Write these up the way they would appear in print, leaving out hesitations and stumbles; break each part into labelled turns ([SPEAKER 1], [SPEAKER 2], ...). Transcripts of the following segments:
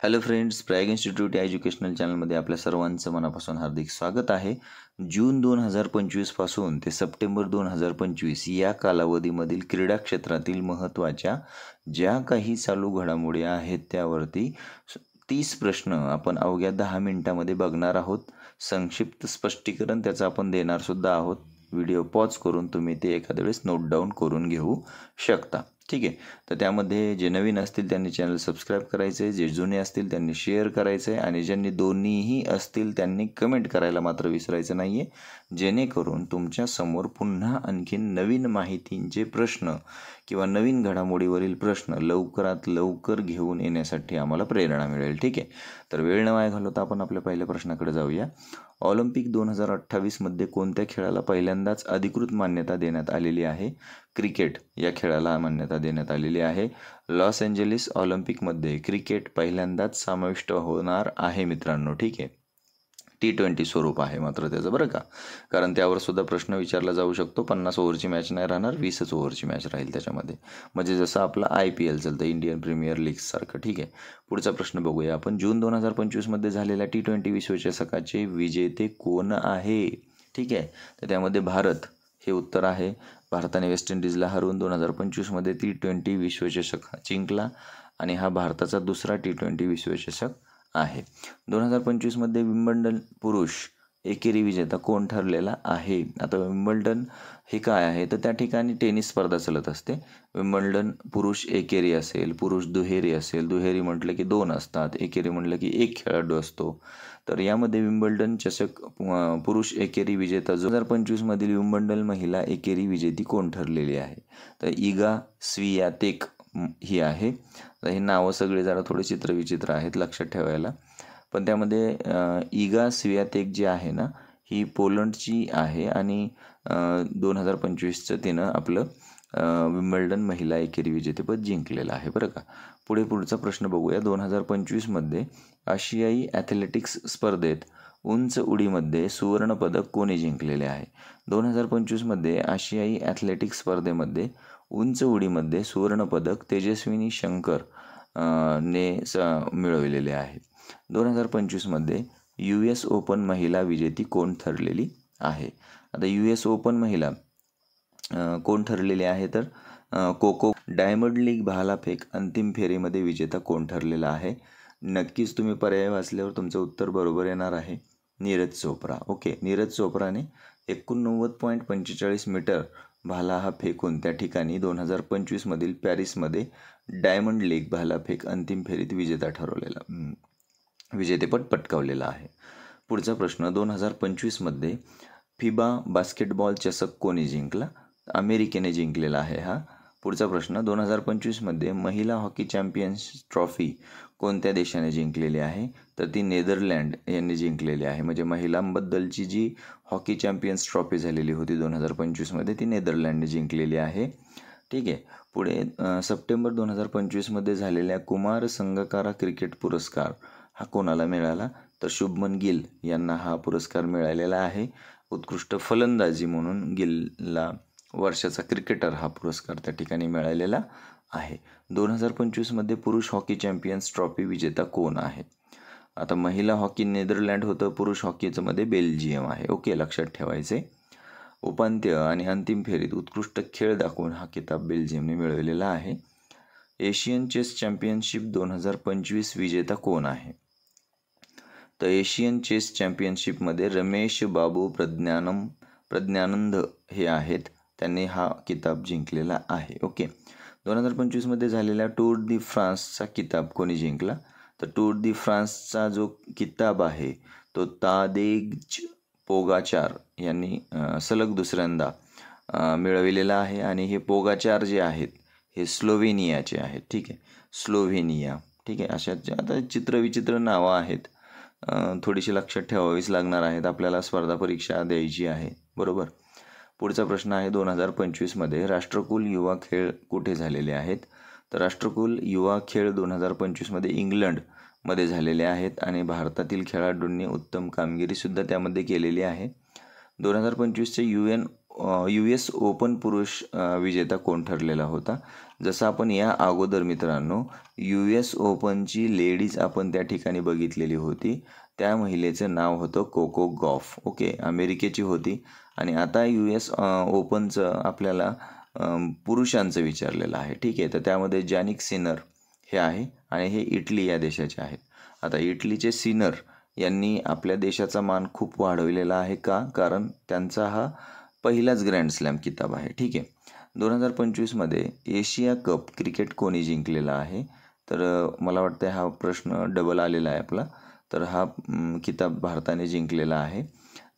[SPEAKER 1] Hello friends, Prayag institute या educational चॅनलमध्ये आपल्या सर्वांचं मनापासून हार्दिक स्वागत आहे. जून 2025 पासून ते सप्टेंबर 2025 या कालावधीमधील क्रीडा क्षेत्रातील महत्त्वाच्या ज्या काही चालू घडामोडी आहेत त्यावरती 30 प्रश्न आपण अवघ्या 10 मिनिटांमध्ये बघणार आहोत. संक्षिप्त स्पष्टीकरण त्याचं आपण देणार सुद्धा आहोत. व्हिडिओ पॉज करून तुम्ही ते एखाद्या वेळेस नोट डाऊन करून घेऊ शकता. ठीक आहे. तर त्यामध्ये जे नवीन असतील त्यांनी चॅनल सबस्क्राईब करायचं आहे, जे जुने असतील त्यांनी शेअर करायचं आहे आणि ज्यांनी दोन्हीही असतील त्यांनी कमेंट करायला मात्र विसरायचं नाही आहे, जेणेकरून तुमच्यासमोर पुन्हा आणखीन नवीन माहितींचे प्रश्न किंवा नवीन घडामोडीवरील प्रश्न लवकरात लवकर घेऊन येण्यासाठी आम्हाला प्रेरणा मिळेल. ठीक आहे. तर वेळ न वाया घालवता आपण आपल्या पहिल्या प्रश्नाकडे जाऊया. ऑलिम्पिक 2028मध्ये कोणत्या खेळाला पहिल्यांदाच अधिकृत मान्यता देण्यात आलेली आहे? क्रिकेट या खेळाला मान्यता देण्यात आलेली आहे. लॉस एंजेलिस ऑलिम्पिकमध्ये क्रिकेट पहिल्यांदाच समाविष्ट होणार आहे मित्रांनो. ठीक आहे. T20 स्वरूप आहे मात्र त्याचं, बरं का, कारण त्यावर सुद्धा प्रश्न विचारला जाऊ शकतो. 50 ओव्हरची मॅच नाही राहणार, 20च ओव्हरची मॅच राहील त्याच्यामध्ये, म्हणजे जसं आपलं IPL चालतं, इंडियन प्रीमियर लीगसारखं. ठीक आहे. पुढचा प्रश्न बघूया आपण. जून 2025मध्ये झालेल्या T20 विश्वचषकाचे विजेते कोण आहे? ठीक आहे. तर त्यामध्ये भारत हे उत्तर आहे. भारताने वेस्ट इंडिजला हरवून 2025मध्ये T20 विश्वचषक जिंकला आणि हा भारताचा दुसरा T20 विश्वचषक आहे. 2025मध्ये विम्बल्डन पुरुष एकेरी विजेता कोण ठरलेला आहे? आता विम्बल्डन हे काय आहे, तर त्या ठिकाणी टेनिस स्पर्धा चालत असते. विम्बल्डन पुरुष एकेरी असेल, पुरुष दुहेरी असेल. दुहेरी म्हटलं की 2 असतात, एकेरी म्हटलं की 1 खेळाडू असतो. तर यामध्ये विम्बल्डन चषक पुरुष एकेरी विजेता 2025मधील विम्बल्डन महिला एकेरी विजेती कोण ठरलेली आहे? तर इगा स्वियातेक ही आहे. हे नावं सगळे जरा थोडे चित्रविचित्र आहेत, लक्षात ठेवायला. पण त्यामध्ये इगा स्वियातेक जी आहे ना, ही पोलंडची आहे आणि 2025चं तिनं आपलं विम्बल्डन महिला एकेरी विजेतेपद जिंकलेलं आहे, बरं का. पुढचा प्रश्न बघूया. 2025मध्ये आशियाई ॲथलेटिक्स स्पर्धेत उंच उडीमध्ये सुवर्णपदक कोणी जिंकलेले आहे? 2025मध्ये आशियाई ॲथलेटिक्स स्पर्धेमध्ये उंच उडीमध्ये सुवर्णपदक तेजस्विनी शंकर ने मिळवलेले आहे. 2025मध्ये US ओपन महिला विजेती कोण ठरलेली आहे? आता US ओपन महिला कोण ठरलेली आहे, तर कोको. डायमंड लीग भालाफेक अंतिम फेरीमध्ये विजेता कोण ठरलेला आहे? नक्कीच तुम्ही पर्याय वाचल्यावर तुमचं उत्तर बरोबर येणार आहे. नीरज चोप्रा. ओके. नीरज चोप्राने 89.45 मीटर भाला हा फेकून त्या ठिकाणी 2025मधील पॅरिसमध्ये डायमंड लीग भालाफेक अंतिम फेरीत विजेतेपद पटकावलेला आहे. पुढचा प्रश्न. 2025मध्ये फिबा बास्केटबॉल चषक कोणी जिंकला? अमेरिकेने जिंकलेला आहे हा. पुढचा प्रश्न. 2025मध्ये महिला हॉकी चॅम्पियन्स ट्रॉफी कोणत्या देशाने जिंकलेली आहे? तर ती नेदरलँड यांनी जिंकलेली आहे. म्हणजे महिलांबद्दलची जी हॉकी चॅम्पियन्स ट्रॉफी झालेली होती 2025मध्ये, ती नेदरलँडने जिंकलेली आहे. ठीक आहे. पुढे सप्टेंबर 2025मध्ये झालेल्या कुमार संगकारा क्रिकेट पुरस्कार हा कोणाला मिळाला? तर शुभमन गिल यांना हा पुरस्कार मिळालेला आहे. उत्कृष्ट फलंदाजी म्हणून गिलला वर्षाचा क्रिकेटर हा पुरस्कार त्या ठिकाणी मिळालेला आहे. 2025मध्ये पुरुष हॉकी चॅम्पियन्स ट्रॉफी विजेता कोण आहे? आता महिला हॉकी नेदरलँड होतं, पुरुष हॉकीचं मध्ये बेल्जियम आहे. ओके, लक्षात ठेवायचे. उपांत्य आणि अंतिम फेरीत उत्कृष्ट खेळ दाखवून हा किताब बेल्जियमने मिळवलेला आहे. एशियन चेस चॅम्पियनशिप 2025 विजेता कोण आहे? तर एशियन चेस चॅम्पियनशिपमध्ये रमेश बाबू प्रज्ञानंद हे आहेत. त्यांनी हा किताब जिंकलेला आहे. ओके. 2025मध्ये झालेल्या टूर दी फ्रान्सचा किताब कोणी जिंकला? तर टूर दी फ्रान्सचा जो किताब आहे तो तादेज पोगाचार यांनी सलग दुसऱ्यांदा मिळविलेला आहे. आणि हे पोगाचार जे आहेत हे स्लोव्हेनियाचे आहेत. ठीक आहे. स्लोव्हेनिया. ठीक आहे. अशा आता चित्रविचित्र नावं आहेत, थोडीशी लक्षात ठेवावीच लागणार आहेत. आपल्याला स्पर्धा परीक्षा द्यायची आहे, बरोबर. पुढचा प्रश्न आहे. 2025मध्ये राष्ट्रकुल युवा खेळ कुठे झालेले आहेत? तर राष्ट्रकुल युवा खेळ 2025मध्ये इंग्लंडमध्ये झालेले आहेत आणि भारतातील खेळाडूंनी उत्तम कामगिरीसुद्धा त्यामध्ये केलेली आहे. 2025चे UN US ओपन पुरुष विजेता कोण ठरलेला होता? जसं आपण या अगोदर मित्रांनो US ओपनची लेडीज आपण त्या ठिकाणी बघितलेली होती. त्या महिलेचं नाव होतं कोको गॉफ. ओके, अमेरिकेची होती. आणि आता US ओपनचं आपल्याला पुरुषांचं विचारलेलं आहे. ठीक आहे, तर त्यामध्ये जॅनिक सिनर हे आहे आणि हे इटली या देशाचे आहेत. आता इटलीचे सिनर यांनी आपल्या देशाचा मान खूप वाढवलेला आहे का? कारण त्यांचा हा पहिलाच ग्रँड स्लॅम किताब आहे. ठीक आहे. 2025मध्ये एशिया कप क्रिकेट कोणी जिंकलेला आहे? तर मला वाटतं हा प्रश्न डबल आलेला आहे आपला. तर हा किताब भारताने जिंकलेला आहे.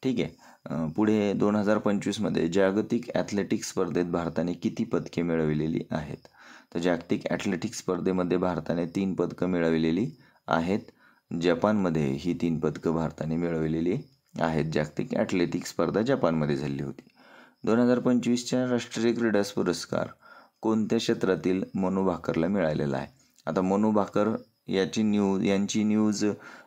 [SPEAKER 1] ठीक आहे. पुढे 2025मध्ये जागतिक ॲथलेटिक्स स्पर्धेत भारताने किती पदके मिळविलेली आहेत? तर जागतिक ॲथलेटिक्स स्पर्धेमध्ये भारताने 3 पदकं मिळविलेली आहेत. जपानमध्ये ही 3 पदकं भारताने मिळवलेली आहेत. जागतिक ॲथलेटिक्स स्पर्धा जपानमध्ये झाली होती. 2025च्या राष्ट्रीय क्रीडा पुरस्कार कोणत्या क्षेत्रातील मनू भाकरला मिळालेला आहे? आता मनू भाकर यांची न्यूज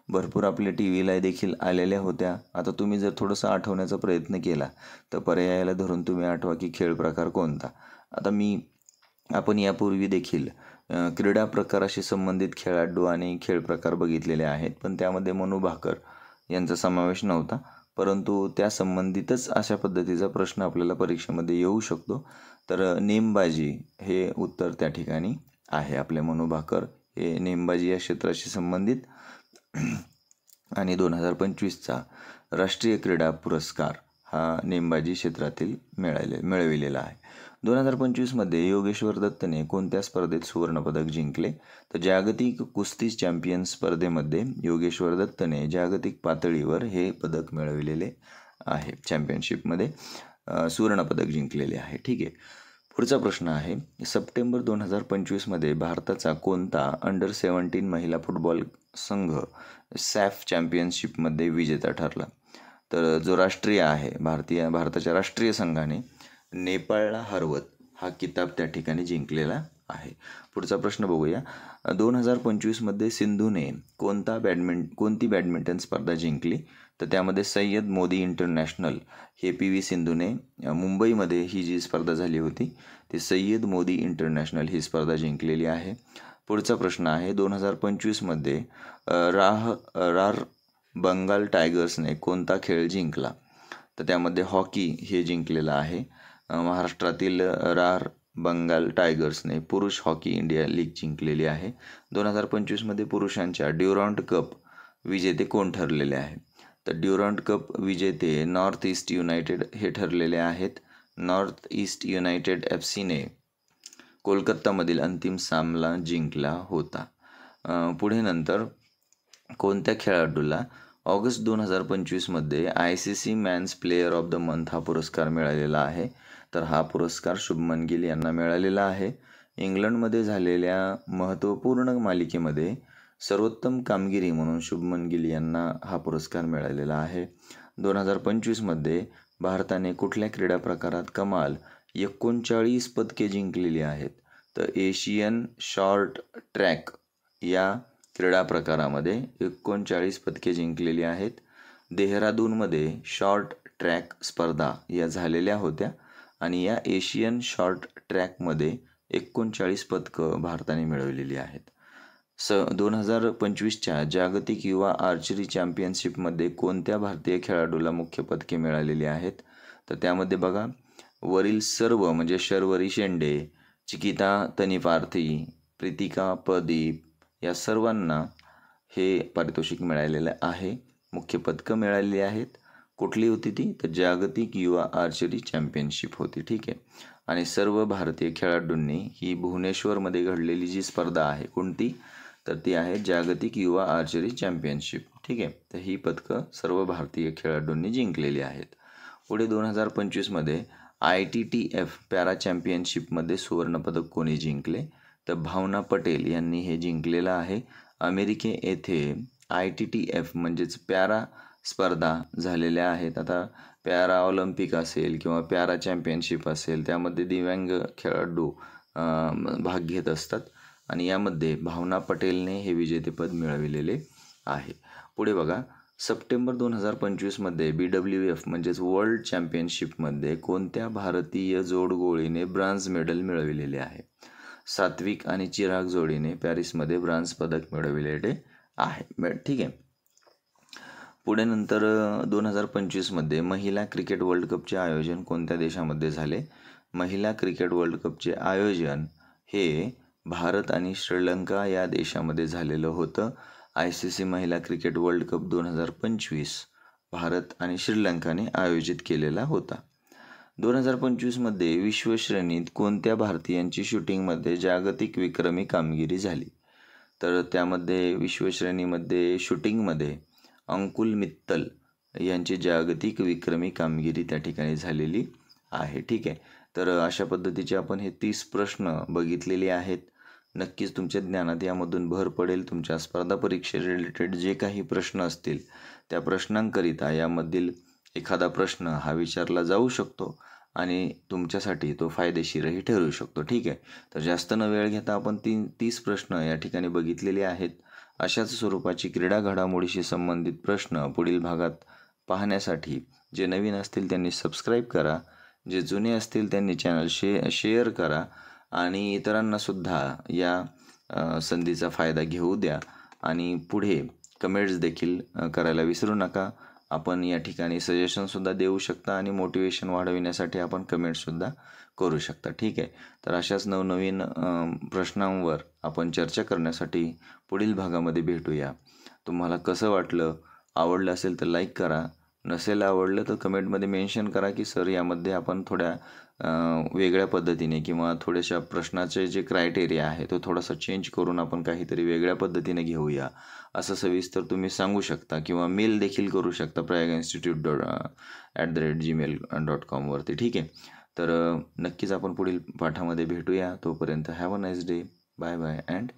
[SPEAKER 1] भरपूर आपल्या टी व्हीला देखील आलेल्या होत्या. आता तुम्ही जर थोडंसं आठवण्याचा प्रयत्न केला तर पर्यायाला धरून तुम्ही आठवा की खेळ प्रकार कोणता. आता आपण यापूर्वी देखील क्रीडा प्रकाराशी संबंधित खेळाडू आणि खेळ प्रकार बघितलेले आहेत, पण त्यामध्ये मनू भाकर यांचा समावेश नव्हता. परंतु त्या संबंधितच अशा पद्धतीचा प्रश्न आपल्याला परीक्षेमध्ये येऊ शकतो. तर नेमबाजी हे उत्तर त्या ठिकाणी आहे. आपले मनू भाकर हे नेमबाजी या क्षेत्राशी संबंधित आणि 2025चा राष्ट्रीय क्रीडा पुरस्कार हा नेमबाजी क्षेत्रातील मिळविलेला आहे. 2025मध्ये योगेश्वर दत्तने कोणत्या स्पर्धेत सुवर्णपदक जिंकले? तर जागतिक कुस्ती चॅम्पियन स्पर्धेमध्ये योगेश्वर दत्तने जागतिक पातळीवर हे पदक मिळविलेले आहे. चॅम्पियनशिपमध्ये सुवर्णपदक जिंकलेले आहे. ठीक आहे. पुढचा प्रश्न आहे, सप्टेंबर 2025मध्ये भारताचा कोणता अंडर-17 महिला फुटबॉल संघ सॅफ चॅम्पियनशिपमध्ये विजेता ठरला? तर जो राष्ट्रीय आहे भारताच्या राष्ट्रीय संघाने नेपाळला हरवत हा किताब त्या ठिकाणी जिंकलेला आहे. पुढचा प्रश्न बघूया. 2025मध्ये सिंधूने कोणती बॅडमिंटन स्पर्धा जिंकली? तर त्यामध्ये सय्यद मोदी इंटरनॅशनल हे PV सिंधूने मुंबईमध्ये ही जी स्पर्धा झाली होती ती सय्यद मोदी इंटरनॅशनल ही स्पर्धा जिंकलेली आहे. पुढचा प्रश्न आहे, 2025मध्ये रार बंगाल टायगर्सने कोणता खेळ जिंकला? तर त्यामध्ये हॉकी हे जिंकलेलं आहे. महाराष्ट्रातील रार बंगाल टायगर्सने पुरुष हॉकी इंडिया लीग जिंकलेली आहे. 2025मध्ये पुरुषांच्या ड्युरँट कप विजेते कोण ठरलेले आहे? तर ड्युरँट कप विजेते नॉर्थ ईस्ट युनायटेड हे ठरलेले आहेत. नॉर्थ ईस्ट युनायटेड FCने कोलकातामधील अंतिम सामना जिंकला होता. पुढे नंतर कोणत्या खेळाडूला ऑगस्ट 2025मध्ये ICC men's player of the month हा पुरस्कार मिळालेला आहे? तर हा पुरस्कार शुभमन गिल यांना मिळालेला आहे. इंग्लंडमध्ये झालेल्या महत्त्वपूर्ण मालिकेमध्ये सर्वोत्तम कामगिरी म्हणून शुभमन गिल यांना हा पुरस्कार मिळालेला आहे. 2025मध्ये भारताने कुठल्या क्रीडा प्रकारात कमाल 39 पदके जिंकलेली आहेत? तर एशियन शॉर्ट ट्रॅक या क्रीडा प्रकारामध्ये 39 पदके जिंकलेली आहेत. देहरादूनमध्ये शॉर्ट ट्रॅक स्पर्धा या झालेल्या होत्या आणि या एशियन शॉर्ट ट्रॅकमध्ये 39 पदकं भारताने मिळवलेली आहेत. 2025च्या जागतिक युवा आर्चरी चॅम्पियनशिपमध्ये कोणत्या भारतीय खेळाडूला मुख्य पदके मिळालेली आहेत? तर त्यामध्ये बघा, वरील सर्व म्हणजे शर्वरी शेंडे, चिकिता तनिपार्थी, प्रीतिका प्रदीप या सर्वांना हे पारितोषिक मिळालेलं आहे. मुख्य पदकं मिळालेली आहेत. कुठली होती ती? तर जागतिक युवा आर्चरी चॅम्पियनशिप होती. ठीक आहे. आणि सर्व भारतीय खेळाडूंनी ही भुवनेश्वरमध्ये घडलेली जी स्पर्धा आहे कोणती? तर ती आहे जागतिक युवा आर्चरी चॅम्पियनशिप. ठीक आहे. तर ही पदकं सर्व भारतीय खेळाडूंनी जिंकलेली आहेत. पुढे 2025मध्ये ITTF पॅरा चॅम्पियनशिपमध्ये सुवर्णपदक कोणी जिंकले? तर भावना पटेल यांनी हे जिंकलेलं आहे. अमेरिके येथे ITTF म्हणजेच पॅरा स्पर्धा झालेल्या आहेत. आता पॅरा ऑलिम्पिक असेल किंवा पॅरा चॅम्पियनशिप असेल त्यामध्ये दिव्यांग खेळाडू भाग घेत असतात आणि यामध्ये भावना पटेलने हे विजेतेपद मिळविलेले आहे. पुढे बघा, सप्टेंबर 2025मध्ये BWF म्हणजेच वर्ल्ड चॅम्पियनशिपमध्ये कोणत्या भारतीय जोडगोळीने ब्रांझ मेडल मिळविलेले आहे? सात्विक आणि चिराग जोडीने पॅरिसमध्ये ब्रांझ पदक मिळविलेले आहे. ठीक आहे. पुढे नंतर 2025मध्ये महिला क्रिकेट वर्ल्ड कपचे आयोजन कोणत्या देशामध्ये झाले? महिला क्रिकेट वर्ल्ड कपचे आयोजन हे भारत आणि श्रीलंका या देशामध्ये झालेलं होतं. ICC महिला क्रिकेट वर्ल्ड कप 2025 भारत आणि श्रीलंकाने आयोजित केलेला होता. 2025मध्ये विश्वश्रेणीत कोणत्या भारतीयांची शूटिंगमध्ये जागतिक विक्रमी कामगिरी झाली? तर त्यामध्ये विश्वश्रेणीमध्ये शूटिंगमध्ये अंकुल मित्तल यांची जागतिक विक्रमी कामगिरी त्या ठिकाणी झालेली आहे. ठीक आहे. तर अशा पद्धतीचे आपण हे 30 प्रश्न बघितलेले आहेत. नक्कीच तुमच्या ज्ञानात यामधून भर पडेल. तुमच्या स्पर्धा परीक्षे रिलेटेड जे काही प्रश्न असतील त्या प्रश्नांकरिता यामधील एखादा प्रश्न हा विचारला जाऊ शकतो आणि तुमच्यासाठी तो फायदेशीरही ठरू शकतो. ठीक आहे. तर जास्त न वेळ घेता आपण 30 प्रश्न या ठिकाणी बघितलेले आहेत. अशाच स्वरूपाची क्रीडा घडामोडीशी संबंधित प्रश्न पुढील भागात पाहण्यासाठी जे नवीन असतील त्यांनी सबस्क्राईब करा, जे जुने असतील त्यांनी चॅनल शेअर करा आणि इतरांनासुद्धा या संधीचा फायदा घेऊ द्या आणि पुढे कमेंट्स देखील करायला विसरू नका. आपण या ठिकाणी सजेशनसुद्धा देऊ शकता आणि मोटिवेशन वाढविण्यासाठी आपण कमेंट्ससुद्धा करू शकता. ठीक आहे. तर अशाच नवनवीन प्रश्नांवर आपण चर्चा करण्यासाठी पुढील भागामध्ये भेटूया. तुम्हाला कसं वाटलं? आवडलं असेल तर लाईक करा, नसेल आवडलं तर कमेंटमध्ये मेन्शन करा की सर यामध्ये आपण थोड्या वेगळ्या पद्धतीने किंवा थोड्याशा प्रश्नाचे जे क्रायटेरिया आहे तो थोडासा चेंज करून आपण काहीतरी वेगळ्या पद्धतीने घेऊया असं सविस्तर तुम्ही सांगू शकता किंवा मेल देखील करू शकता prayaginstitute@gmail.com वरती. ठीक आहे. तर नक्कीच आपण पुढील पाठामध्ये भेटूया. तोपर्यंत have a nice day. Bye bye and